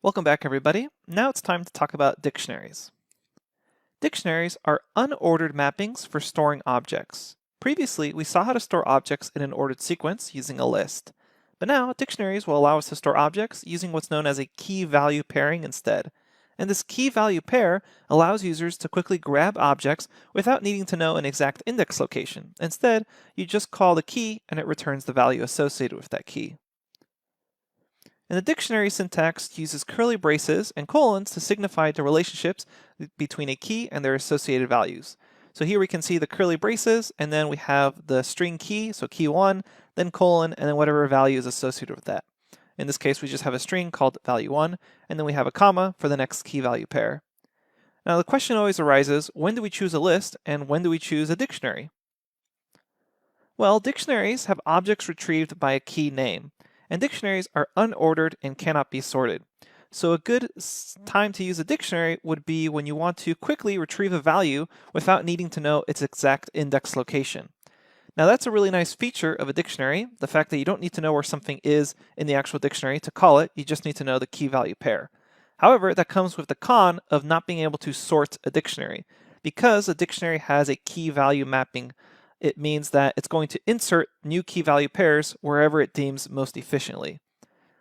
Welcome back, everybody. Now it's time to talk about dictionaries. Dictionaries are unordered mappings for storing objects. Previously, we saw how to store objects in an ordered sequence using a list. But now, dictionaries will allow us to store objects using what's known as a key-value pairing instead. And this key-value pair allows users to quickly grab objects without needing to know an exact index location. Instead, you just call the key and it returns the value associated with that key. And the dictionary syntax uses curly braces and colons to signify the relationships between a key and their associated values. So here we can see the curly braces, and then we have the string key, so key 1, then colon, and then whatever value is associated with that. In this case, we just have a string called value 1, and then we have a comma for the next key value pair. Now the question always arises, when do we choose a list, and when do we choose a dictionary? Well, dictionaries have objects retrieved by a key name, and dictionaries are unordered and cannot be sorted. So a good time to use a dictionary would be when you want to quickly retrieve a value without needing to know its exact index location. Now that's a really nice feature of a dictionary, the fact that you don't need to know where something is in the actual dictionary to call it, you just need to know the key value pair. However, that comes with the con of not being able to sort a dictionary. Because a dictionary has a key value mapping, it means that it's going to insert new key value pairs wherever it deems most efficiently.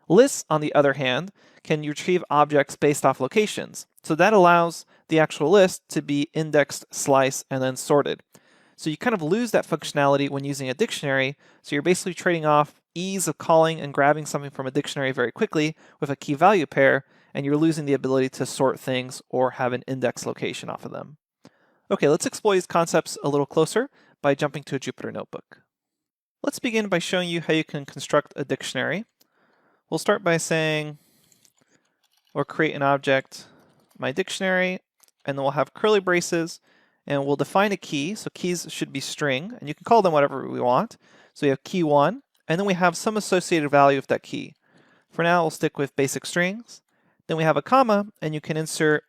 Lists, on the other hand, can retrieve objects based off locations. So that allows the actual list to be indexed, sliced, and then sorted. So you kind of lose that functionality when using a dictionary. So you're basically trading off ease of calling and grabbing something from a dictionary very quickly with a key value pair, and you're losing the ability to sort things or have an index location off of them. Okay, let's explore these concepts a little closer by jumping to a Jupyter Notebook. Let's begin by showing you how you can construct a dictionary. We'll start by saying, or create an object, my dictionary, and then we'll have curly braces, and we'll define a key. So keys should be string, and you can call them whatever we want. So we have key 1, and then we have some associated value with that key. For now, we'll stick with basic strings. Then we have a comma, and you can insert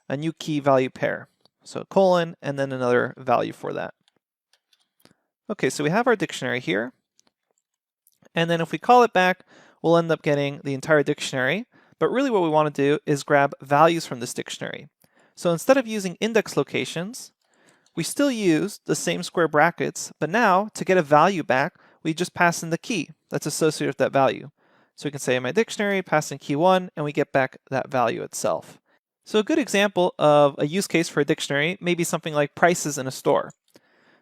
a new key value pair. So colon, and then another value for that. Okay, so we have our dictionary here. And then if we call it back, we'll end up getting the entire dictionary. But really what we want to do is grab values from this dictionary. So instead of using index locations, we still use the same square brackets, but now to get a value back, we just pass in the key that's associated with that value. So we can say in my dictionary, pass in key 1, and we get back that value itself. So a good example of a use case for a dictionary may be something like prices in a store.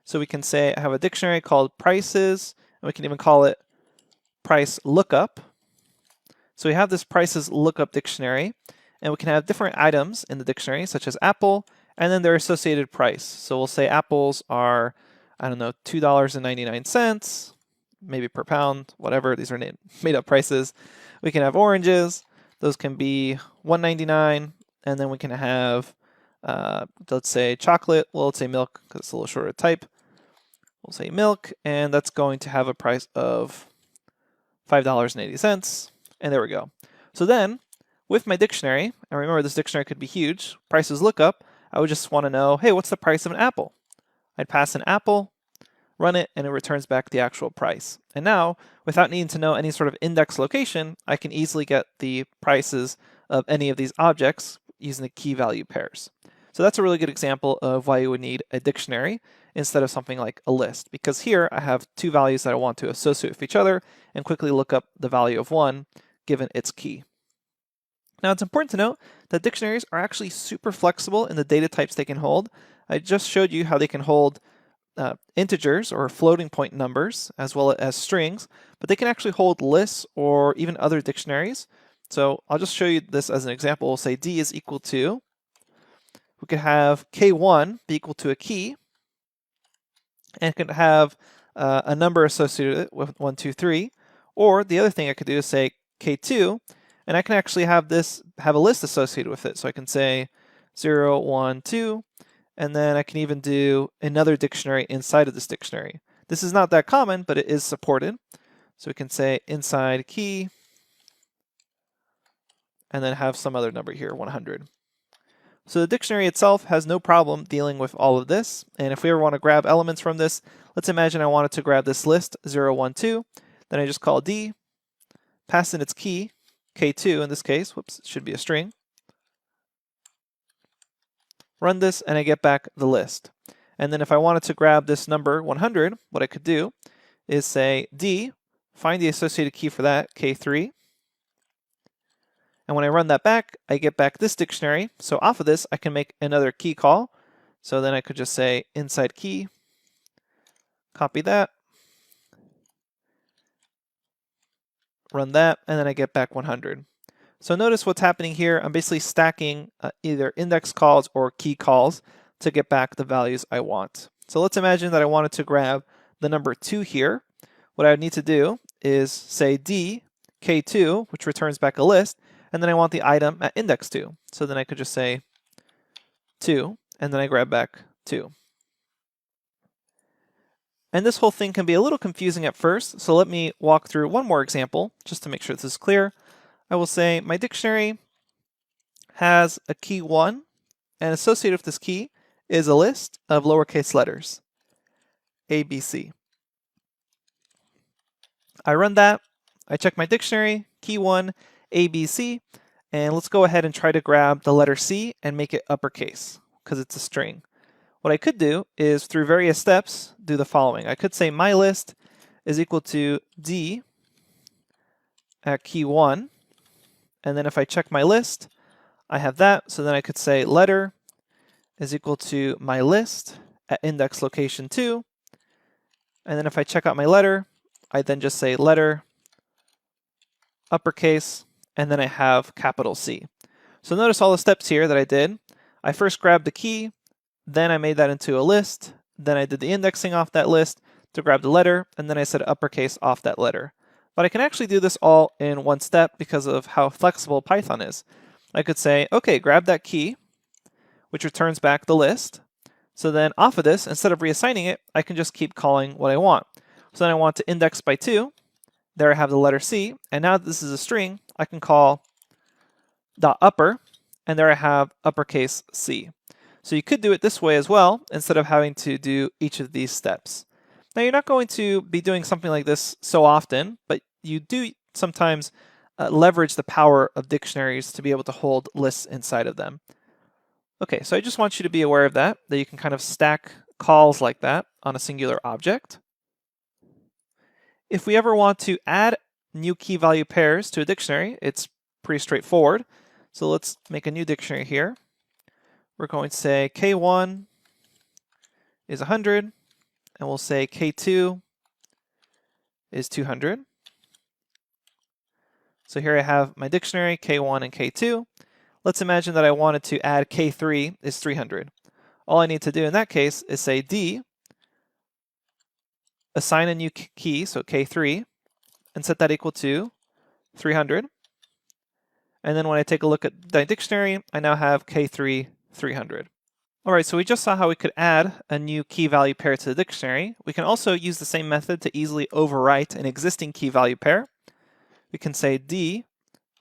So we can say I have a dictionary called prices, and we can even call it price lookup. So we have this prices lookup dictionary, and we can have different items in the dictionary, such as apple, and then their associated price. So we'll say apples are, I don't know, $2.99, maybe per pound, whatever. These are made up prices. We can have oranges. Those can be $1.99, and then we can have, let's say chocolate. Well, let's say milk because it's a little shorter type. We'll say milk, and that's going to have a price of $5.80. And there we go. So then, with my dictionary, and remember this dictionary could be huge, prices lookup, I would just want to know, hey, what's the price of an apple? I'd pass an apple, run it, and it returns back the actual price. And now, without needing to know any sort of index location, I can easily get the prices of any of these objects using the key value pairs. So that's a really good example of why you would need a dictionary instead of something like a list, because here I have two values that I want to associate with each other and quickly look up the value of one given its key. Now it's important to note that dictionaries are actually super flexible in the data types they can hold. I just showed you how they can hold integers or floating point numbers as well as strings, but they can actually hold lists or even other dictionaries. So I'll just show you this as an example. We'll say D is equal to, we could have K1 be equal to a key, and it could have a number associated with 1, 2, 3. Or the other thing I could do is say K2, and I can actually have a list associated with it. So I can say 0, 1, 2, and then I can even do another dictionary inside of this dictionary. This is not that common, but it is supported. So we can say inside key, and then have some other number here, 100. So the dictionary itself has no problem dealing with all of this. And if we ever want to grab elements from this, let's imagine I wanted to grab this list 0, 1, 2. Then I just call D, pass in its key, K2 in this case, whoops, it should be a string. Run this and I get back the list. And then if I wanted to grab this number 100, what I could do is say D, find the associated key for that, K3. And when I run that back, I get back this dictionary. So off of this, I can make another key call. So then I could just say inside key, copy that, run that, and then I get back 100. So notice what's happening here. I'm basically stacking either index calls or key calls to get back the values I want. So let's imagine that I wanted to grab the number 2 here. What I would need to do is say D, K2, which returns back a list, and then I want the item at index 2. So then I could just say 2, and then I grab back 2. And this whole thing can be a little confusing at first, so let me walk through one more example just to make sure this is clear. I will say my dictionary has a key 1, and associated with this key is a list of lowercase letters, A, B, C. I run that, I check my dictionary, key 1, A, B, C, and let's go ahead and try to grab the letter C and make it uppercase, because it's a string. What I could do is, through various steps, do the following. I could say my list is equal to D at key 1, and then if I check my list, I have that, so then I could say letter is equal to my list at index location 2, and then if I check out my letter, I then just say letter, uppercase, and then I have capital C. So notice all the steps here that I did. I first grabbed the key, then I made that into a list, then I did the indexing off that list to grab the letter, and then I said uppercase off that letter. But I can actually do this all in one step because of how flexible Python is. I could say, okay, grab that key, which returns back the list. So then off of this, instead of reassigning it, I can just keep calling what I want. So then I want to index by 2. There I have the letter C, and now that this is a string, I can call .upper, and there I have uppercase C. So you could do it this way as well, instead of having to do each of these steps. Now you're not going to be doing something like this so often, but you do sometimes leverage the power of dictionaries to be able to hold lists inside of them. Okay, so I just want you to be aware of that you can kind of stack calls like that on a singular object. If we ever want to add new key value pairs to a dictionary, it's pretty straightforward. So let's make a new dictionary here. We're going to say K1 is 100, and we'll say K2 is 200. So here I have my dictionary, K1 and K2. Let's imagine that I wanted to add K3 is 300. All I need to do in that case is say D, assign a new key, so K3, and set that equal to 300. And then when I take a look at the dictionary, I now have K3 300. All right, so we just saw how we could add a new key value pair to the dictionary. We can also use the same method to easily overwrite an existing key value pair. We can say D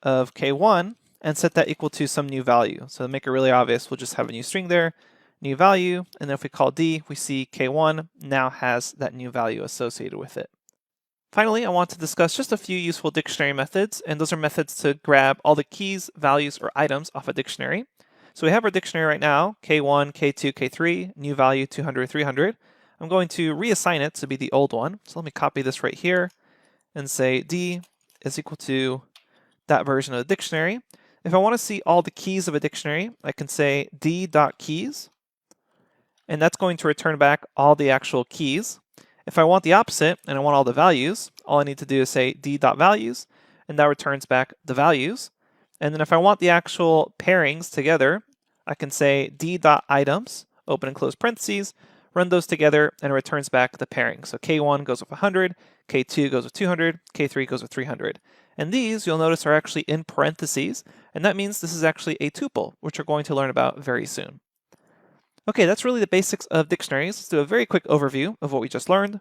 of K1 and set that equal to some new value. So to make it really obvious, we'll just have a new string there, new value, and then if we call D, we see K1 now has that new value associated with it. Finally, I want to discuss just a few useful dictionary methods, and those are methods to grab all the keys, values, or items off a dictionary. So we have our dictionary right now, K1, K2, K3, new value 200, 300. I'm going to reassign it to be the old one. So let me copy this right here and say D is equal to that version of the dictionary. If I want to see all the keys of a dictionary, I can say D.keys, and that's going to return back all the actual keys. If I want the opposite and I want all the values, all I need to do is say D.values, and that returns back the values. And then if I want the actual pairings together, I can say D.items, open and close parentheses, run those together, and it returns back the pairing. So K1 goes with 100, K2 goes with 200, K3 goes with 300. And these, you'll notice, are actually in parentheses, and that means this is actually a tuple, which we're going to learn about very soon. Okay, that's really the basics of dictionaries. Let's do a very quick overview of what we just learned.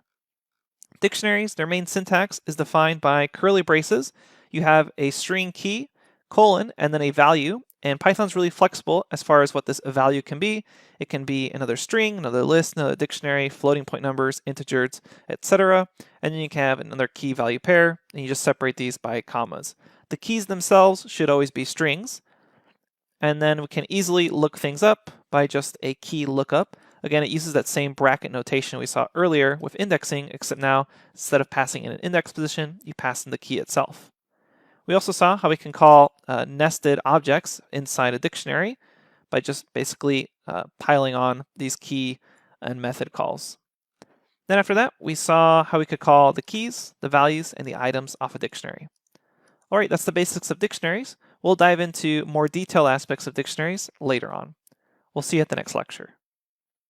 Dictionaries, their main syntax is defined by curly braces. You have a string key, colon, and then a value, And Python's really flexible as far as what this value can be. It can be another string, another list, another dictionary, floating point numbers, integers, etc. And then you can have another key value pair, and you just separate these by commas. The keys themselves should always be strings. And then we can easily look things up by just a key lookup. Again, it uses that same bracket notation we saw earlier with indexing, except now instead of passing in an index position, you pass in the key itself. We also saw how we can call nested objects inside a dictionary by just basically piling on these key and method calls. Then after that, we saw how we could call the keys, the values, and the items off a dictionary. All right, that's the basics of dictionaries. We'll dive into more detailed aspects of dictionaries later on. We'll see you at the next lecture.